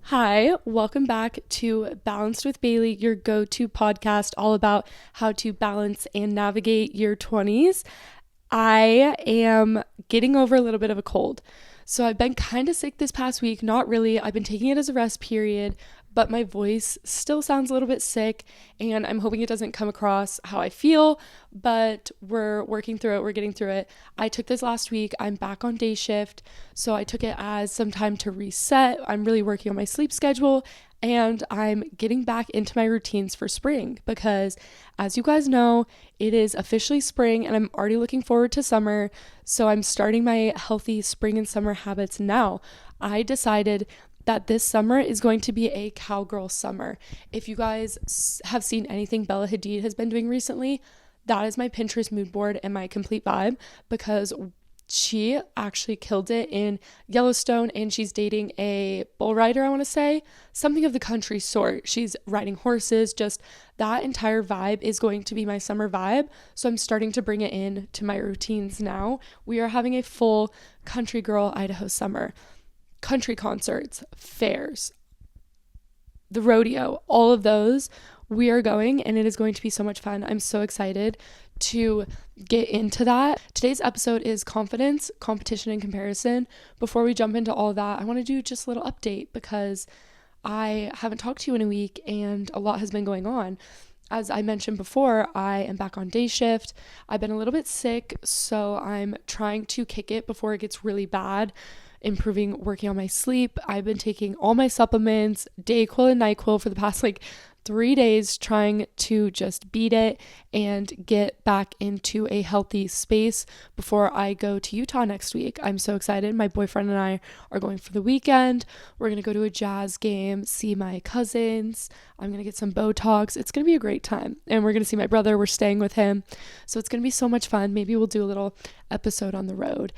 Hi, welcome back to Balanced with Bailey, your go-to podcast all about how to balance and navigate your 20s. I am getting over a little bit of a cold. So I've been kind of sick this past week. Not really. I've been taking it as a rest period, but my voice still sounds a little bit sick, and I'm hoping it doesn't come across how I feel, but we're working through it. We're getting through it. I took this last week. I'm back on day shift, so I took it as some time to reset. I'm really working on my sleep schedule, and I'm getting back into my routines for spring because, as you guys know, it is officially spring and I'm already looking forward to summer. So I'm starting my healthy spring and summer habits now. I decided that this summer is going to be a cowgirl summer. If you guys have seen anything Bella Hadid has been doing recently, that is my Pinterest mood board and my complete vibe because she actually killed it in Yellowstone, and she's dating a bull rider, I want to say, something of the country sort. She's riding horses. Just that entire vibe is going to be my summer vibe. So I'm starting to bring it in to my routines now. We are having a full country girl Idaho summer. Country concerts, fairs, the rodeo, all of those, we are going, and it is going to be so much fun. I'm so excited to get into that. Today's episode is confidence, competition, and comparison. Before we jump into all of that, I want to do just a little update because I haven't talked to you in a week and a lot has been going on. As I mentioned before, I am back on day shift. I've been a little bit sick, so I'm trying to kick it before it gets really bad, working on my sleep. I've been taking all my supplements, Dayquil and NyQuil, for the past 3 days, trying to just beat it and get back into a healthy space before I go to Utah next week. I'm so excited. My boyfriend and I are going for the weekend. We're going to go to a jazz game, see my cousins. I'm going to get some Botox. It's going to be a great time. And we're going to see my brother. We're staying with him. So it's going to be so much fun. Maybe we'll do a little episode on the road.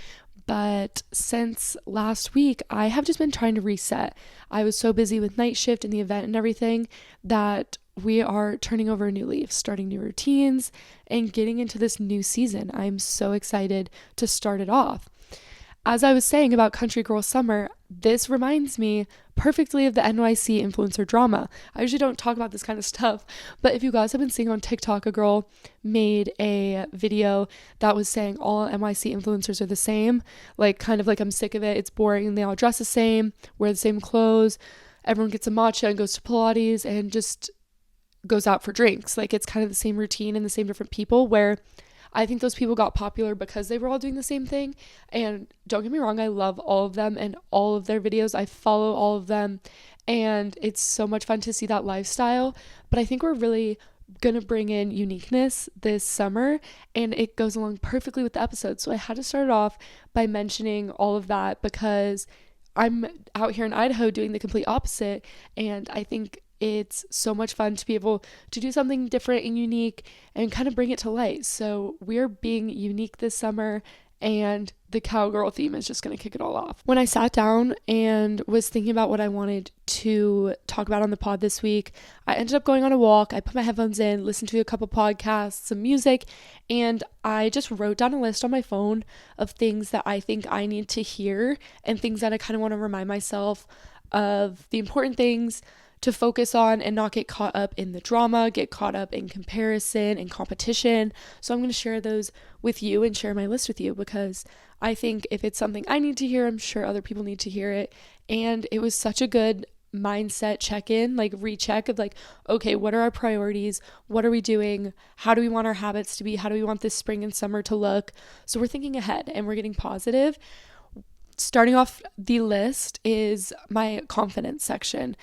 But since last week, I have just been trying to reset. I was so busy with night shift and the event and everything that we are turning over a new leaf, starting new routines, and getting into this new season. I'm so excited to start it off. As I was saying about Country Girl Summer, this reminds me perfectly of the NYC influencer drama. I usually don't talk about this kind of stuff, but if you guys have been seeing on TikTok, a girl made a video that was saying all NYC influencers are the same, kind of like I'm sick of it, it's boring, and they all dress the same, wear the same clothes, everyone gets a matcha and goes to Pilates and just goes out for drinks. It's kind of the same routine and the same different people, where I think those people got popular because they were all doing the same thing. And don't get me wrong, I love all of them and all of their videos. I follow all of them, and it's so much fun to see that lifestyle. But I think we're really gonna bring in uniqueness this summer, and it goes along perfectly with the episode. So I had to start it off by mentioning all of that because I'm out here in Idaho doing the complete opposite, and I think it's so much fun to be able to do something different and unique and kind of bring it to light. So we're being unique this summer, and the cowgirl theme is just going to kick it all off. When I sat down and was thinking about what I wanted to talk about on the pod this week, I ended up going on a walk. I put my headphones in, listened to a couple podcasts, some music, and I just wrote down a list on my phone of things that I think I need to hear and things that I kind of want to remind myself of the important things to focus on and not get caught up in the drama, get caught up in comparison and competition. So I'm going to share those with you and share my list with you because I think if it's something I need to hear, I'm sure other people need to hear it. And it was such a good mindset check-in, recheck of okay, what are our priorities? What are we doing? How do we want our habits to be? How do we want this spring and summer to look? So we're thinking ahead and we're getting positive. Starting off the list is my confidence section.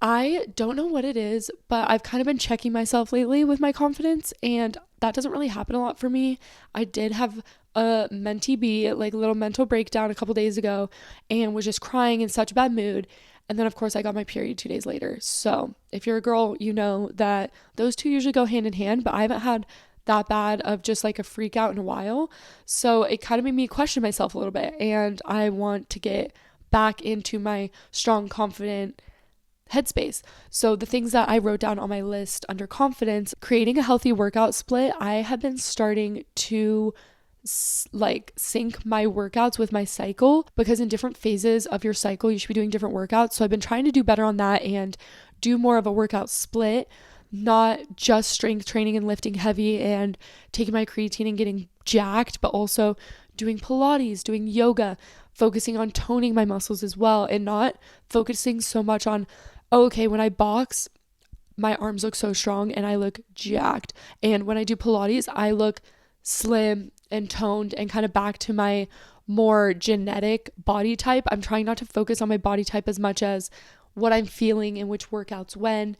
I don't know what it is, but I've kind of been checking myself lately with my confidence, and that doesn't really happen a lot for me. I did have a mentee B, little mental breakdown a couple days ago, and was just crying in such a bad mood. And then, of course, I got my period 2 days later. So if you're a girl, you know that those two usually go hand in hand, but I haven't had that bad of just a freak out in a while. So it kind of made me question myself a little bit, and I want to get back into my strong, confident headspace. So the things that I wrote down on my list under confidence, creating a healthy workout split, I have been starting to like sync my workouts with my cycle, because in different phases of your cycle you should be doing different workouts. So I've been trying to do better on that and do more of a workout split, not just strength training and lifting heavy and taking my creatine and getting jacked, but also doing Pilates, doing yoga, focusing on toning my muscles as well, and not focusing so much on, oh, okay, when I box, my arms look so strong and I look jacked. And when I do Pilates, I look slim and toned and kind of back to my more genetic body type. I'm trying not to focus on my body type as much as what I'm feeling and which workouts when,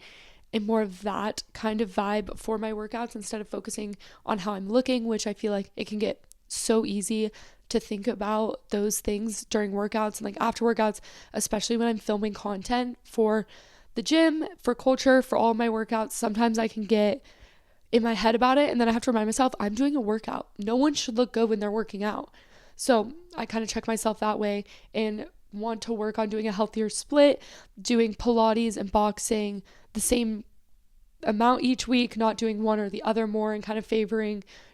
and more of that kind of vibe for my workouts instead of focusing on how I'm looking, which I feel like it can get so easy to think about those things during workouts and like after workouts, especially when I'm filming content for the gym, for culture, for all my workouts. Sometimes I can get in my head about it, and then I have to remind myself I'm doing a workout. No one should look good when they're working out. So I kind of check myself that way and want to work on doing a healthier split, doing Pilates and boxing the same amount each week, not doing one or the other more, and kind of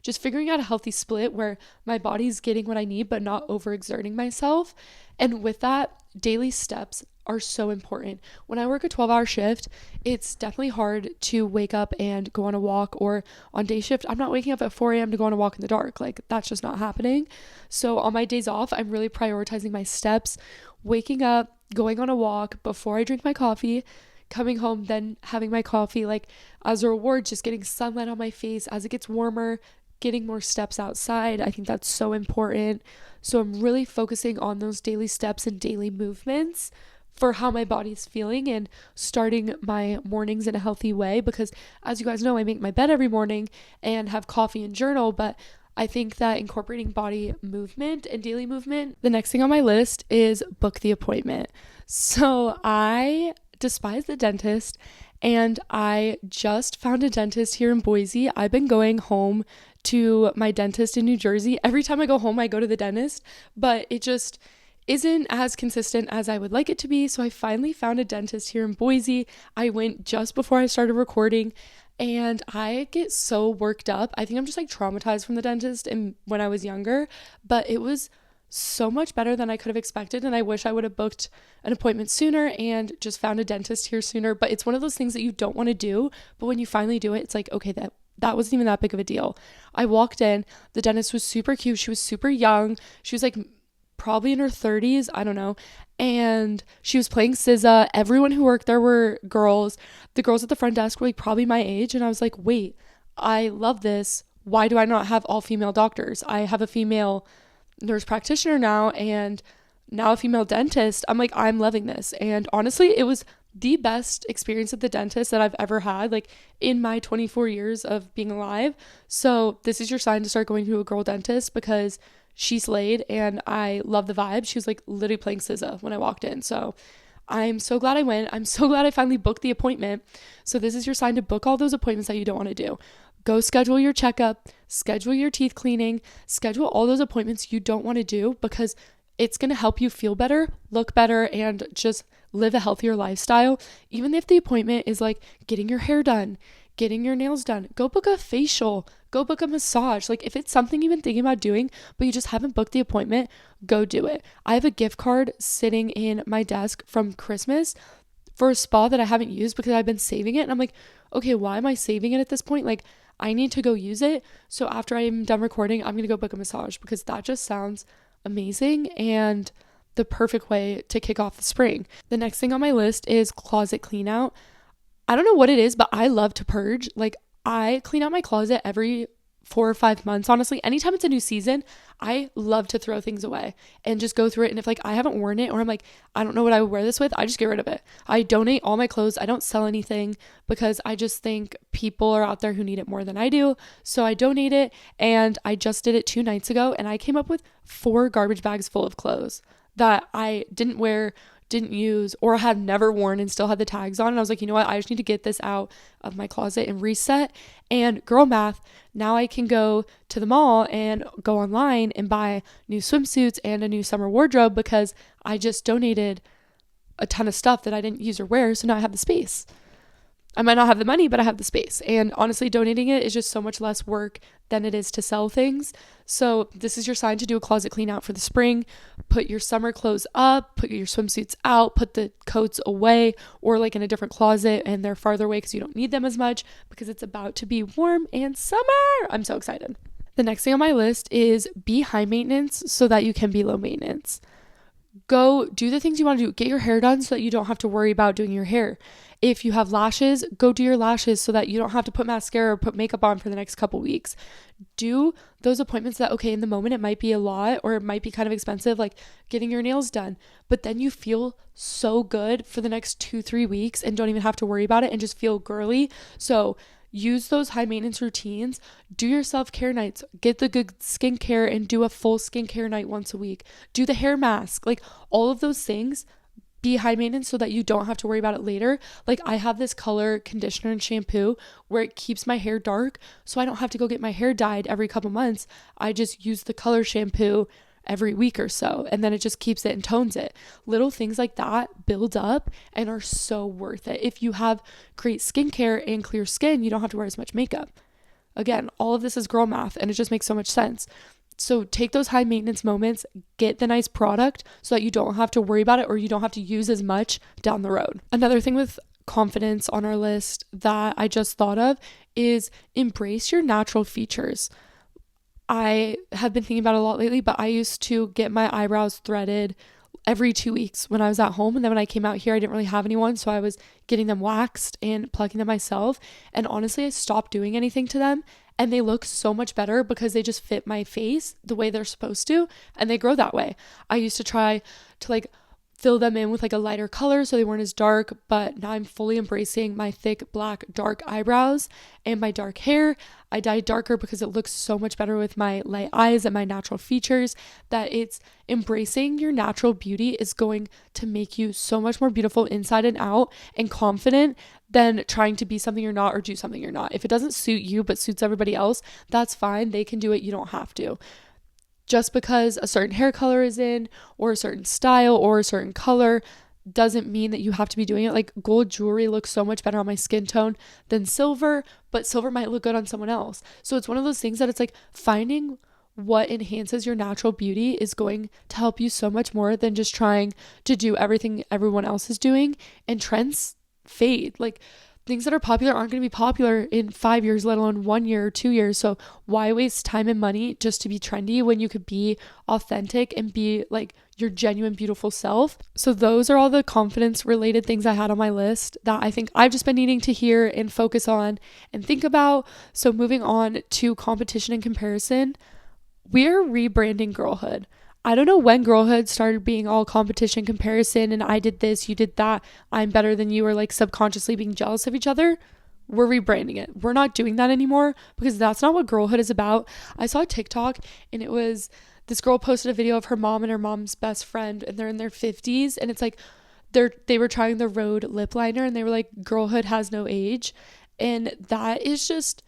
just figuring out a healthy split where my body's getting what I need but not overexerting myself. And with that, daily steps are so important. When I work a 12-hour shift, it's definitely hard to wake up and go on a walk, or on day shift, I'm not waking up at 4 a.m. to go on a walk in the dark. Like, that's just not happening. So on my days off, I'm really prioritizing my steps, waking up, going on a walk before I drink my coffee, coming home, then having my coffee, like as a reward, just getting sunlight on my face as it gets warmer, getting more steps outside. I think that's so important. So I'm really focusing on those daily steps and daily movements for how my body's feeling and starting my mornings in a healthy way, because as you guys know, I make my bed every morning and have coffee and journal, but I think that incorporating body movement and daily movement, the next thing on my list is book the appointment. So I despise the dentist, and I just found a dentist here in Boise. I've been going home to my dentist in New Jersey. Every time I go home, I go to the dentist, but it just isn't as consistent as I would like it to be. So I finally found a dentist here in Boise. I went just before I started recording, and I get so worked up. I think I'm just like traumatized from the dentist and when I was younger, but it was so much better than I could have expected. And I wish I would have booked an appointment sooner and just found a dentist here sooner. But it's one of those things that you don't want to do, but when you finally do it, it's like, okay, that wasn't even that big of a deal. I walked in, the dentist was super cute. She was super young. She was like probably in her 30s, I don't know. And she was playing SZA. Everyone who worked there were girls. The girls at the front desk were like probably my age. And I was like, wait, I love this. Why do I not have all female doctors? I have a female nurse practitioner now, and now a female dentist. I'm like, I'm loving this. And honestly, it was the best experience at the dentist that I've ever had, like in my 24 years of being alive. So this is your sign to start going to a girl dentist, because she slayed and I love the vibe. She was like literally playing SZA when I walked in. So I'm so glad I went. I'm so glad I finally booked the appointment. So this is your sign to book all those appointments that you don't want to do. Go schedule your checkup, schedule your teeth cleaning, schedule all those appointments you don't want to do, because it's going to help you feel better, look better, and just live a healthier lifestyle. Even if the appointment is like getting your hair done, getting your nails done, go book a facial, go book a massage. Like if it's something you've been thinking about doing, but you just haven't booked the appointment, go do it. I have a gift card sitting in my desk from Christmas for a spa that I haven't used because I've been saving it. And I'm like, okay, why am I saving it at this point? Like, I need to go use it. So after I'm done recording, I'm going to go book a massage, because that just sounds amazing and the perfect way to kick off the spring. The next thing on my list is closet clean out. I don't know what it is, but I love to purge. Like, I clean out my closet every 4 or 5 months. Honestly, anytime it's a new season, I love to throw things away and just go through it. And if like I haven't worn it, or I'm like, I don't know what I would wear this with, I just get rid of it. I donate all my clothes. I don't sell anything, because I just think people are out there who need it more than I do. So I donate it, and I just did it 2 nights ago, and I came up with 4 garbage bags full of clothes that I didn't wear, didn't use, or had never worn and still had the tags on. And I was like, you know what? I just need to get this out of my closet and reset. And girl math, now I can go to the mall and go online and buy new swimsuits and a new summer wardrobe, because I just donated a ton of stuff that I didn't use or wear. So now I have the space. I might not have the money, but I have the space. And honestly, donating it is just so much less work than it is to sell things. So this is your sign to do a closet clean out for the spring. Put your summer clothes up, put your swimsuits out, put the coats away or like in a different closet and they're farther away because you don't need them as much because it's about to be warm and summer. I'm so excited. The next thing on my list is be high maintenance so that you can be low maintenance. Go do the things you want to do. Get your hair done so that you don't have to worry about doing your hair. If you have lashes, go do your lashes so that you don't have to put mascara or put makeup on for the next couple weeks. Do those appointments that, okay, in the moment it might be a lot or it might be kind of expensive, like getting your nails done, but then you feel so good for the next 2-3 weeks and don't even have to worry about it and just feel girly. So use those high maintenance routines. Do your self-care nights. Get the good skincare and do a full skincare night once a week. Do the hair mask. Like all of those things, be high maintenance so that you don't have to worry about it later. Like I have this color conditioner and shampoo where it keeps my hair dark so I don't have to go get my hair dyed every couple months. I just use the color shampoo every week or so and then it just keeps it and tones it. Little things like that build up and are so worth it. If you have great skincare and clear skin, you don't have to wear as much makeup. Again, all of this is girl math and it just makes so much sense. So take those high maintenance moments, get the nice product so that you don't have to worry about it or you don't have to use as much down the road. Another thing with confidence on our list that I just thought of is embrace your natural features. I have been thinking about it a lot lately, but I used to get my eyebrows threaded every 2 weeks when I was at home. And then when I came out here, I didn't really have anyone. So I was getting them waxed and plucking them myself. And honestly, I stopped doing anything to them. And they look so much better because they just fit my face the way they're supposed to. And they grow that way. I used to try to like fill them in with like a lighter color so they weren't as dark, but now I'm fully embracing my thick black dark eyebrows and my dark hair. I dyed darker because it looks so much better with my light eyes and my natural features. That it's embracing your natural beauty is going to make you so much more beautiful inside and out and confident than trying to be something you're not or do something you're not. If it doesn't suit you but suits everybody else, that's fine. They can do it. You don't have to. Just because a certain hair color is in or a certain style or a certain color doesn't mean that you have to be doing it. Like gold jewelry looks so much better on my skin tone than silver, but silver might look good on someone else. So it's one of those things that it's like finding what enhances your natural beauty is going to help you so much more than just trying to do everything everyone else is doing. And trends fade. Like things that are popular aren't going to be popular in 5 years, let alone 1 year or 2 years. So why waste time and money just to be trendy when you could be authentic and be like your genuine, beautiful self? So those are all the confidence related things I had on my list that I think I've just been needing to hear and focus on and think about. So moving on to competition and comparison, we're rebranding girlhood. I don't know when girlhood started being all competition comparison and I did this, you did that, I'm better than you, or like subconsciously being jealous of each other. We're rebranding it. We're not doing that anymore because that's not what girlhood is about. I saw a TikTok and it was this girl posted a video of her mom and her mom's best friend and they're in their 50s and it's like they were trying the Rhode lip liner and they were like, girlhood has no age. And that is just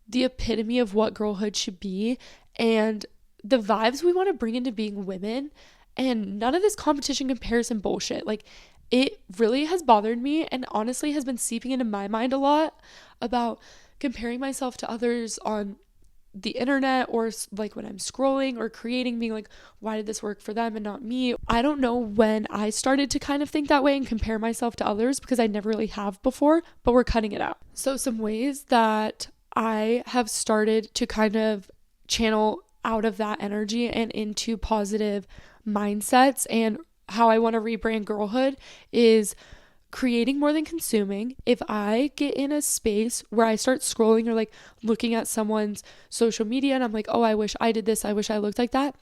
the epitome of what girlhood should be and the vibes we want to bring into being women, and none of this competition comparison bullshit. Like it really has bothered me and honestly has been seeping into my mind a lot about comparing myself to others on the internet or like when I'm scrolling or creating, being like, why did this work for them and not me? I don't know when I started to kind of think that way and compare myself to others because I never really have before, but we're cutting it out. So some ways that I have started to kind of channel out of that energy and into positive mindsets and how I want to rebrand girlhood is creating more than consuming. If I get in a space where I start scrolling or like looking at someone's social media and I'm like, oh, I wish I did this, I wish I looked like that,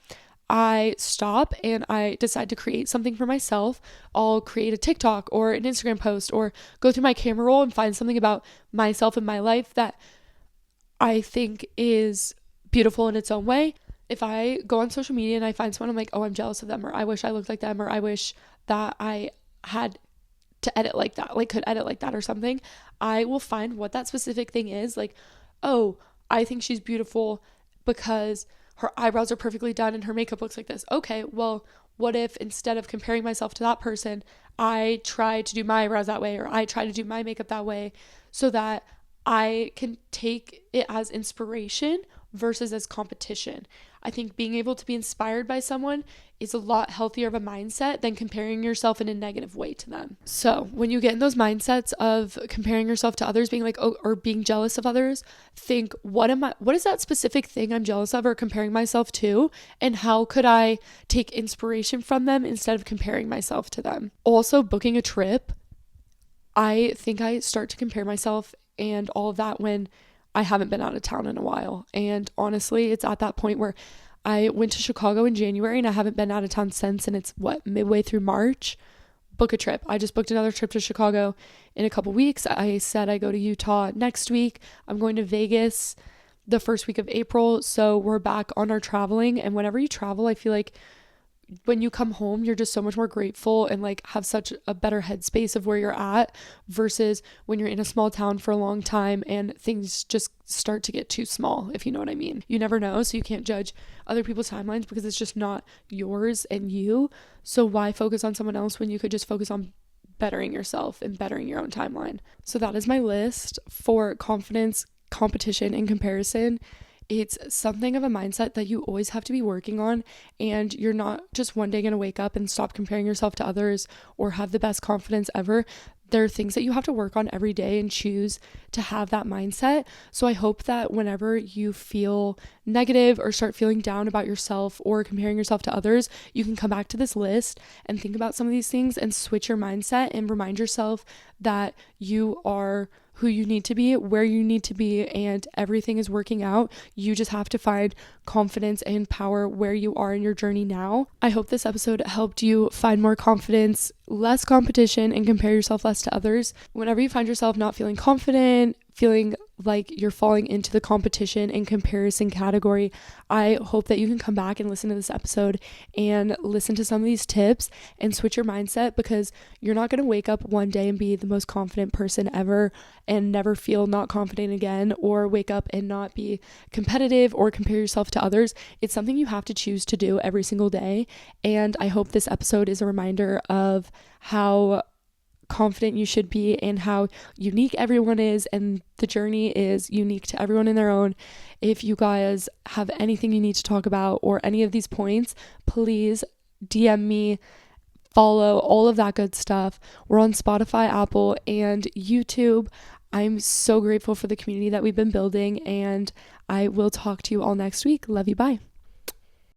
I stop and I decide to create something for myself. I'll create a TikTok or an Instagram post or go through my camera roll and find something about myself and my life that I think is beautiful in its own way. If I go on social media and I find someone, I'm like, oh, I'm jealous of them, or I wish I looked like them, or I wish that I had to edit like that, like could edit like that or something, I will find what that specific thing is. Like, oh, I think she's beautiful because her eyebrows are perfectly done and her makeup looks like this. Okay, well, What if instead of comparing myself to that person, I try to do my eyebrows that way, or I try to do my makeup that way, so that I can take it as inspiration versus as competition. I think being able to be inspired by someone is a lot healthier of a mindset than comparing yourself in a negative way to them. So when you get in those mindsets of comparing yourself to others, being like, oh, or being jealous of others, think, what is that specific thing I'm jealous of or comparing myself to? And how could I take inspiration from them instead of comparing myself to them? Also, booking a trip, I think I start to compare myself and all of that when I haven't been out of town in a while. And honestly, it's at that point where I went to Chicago in January and I haven't been out of town since, and it's midway through March. Book a trip. I just booked another trip to Chicago in a couple weeks. I said I go to Utah next week. I'm going to Vegas the first week of April. So we're back on our traveling. And whenever you travel, I feel like when you come home, you're just so much more grateful and like have such a better headspace of where you're at versus when you're in a small town for a long time and things just start to get too small, if you know what I mean. You never know, so you can't judge other people's timelines because it's just not yours and you. So why focus on someone else when you could just focus on bettering yourself and bettering your own timeline? So that is my list for confidence, competition, and comparison. It's something of a mindset that you always have to be working on, and you're not just one day going to wake up and stop comparing yourself to others or have the best confidence ever. There are things that you have to work on every day and choose to have that mindset. So I hope that whenever you feel negative or start feeling down about yourself or comparing yourself to others, you can come back to this list and think about some of these things and switch your mindset and remind yourself that you are who you need to be, where you need to be, and everything is working out. You just have to find confidence and power where you are in your journey now. I hope this episode helped you find more confidence, less competition, and compare yourself less to others. Whenever you find yourself not feeling confident, feeling like you're falling into the competition and comparison category, I hope that you can come back and listen to this episode and listen to some of these tips and switch your mindset, because you're not going to wake up one day and be the most confident person ever and never feel not confident again, or wake up and not be competitive or compare yourself to others. It's something you have to choose to do every single day. And I hope this episode is a reminder of how confident you should be and how unique everyone is, and the journey is unique to everyone in their own. If you guys have anything you need to talk about or any of these points, please DM me, follow, all of that good stuff. We're on Spotify, Apple, and YouTube. I'm so grateful for the community that we've been building, and I will talk to you all next week. Love you. Bye.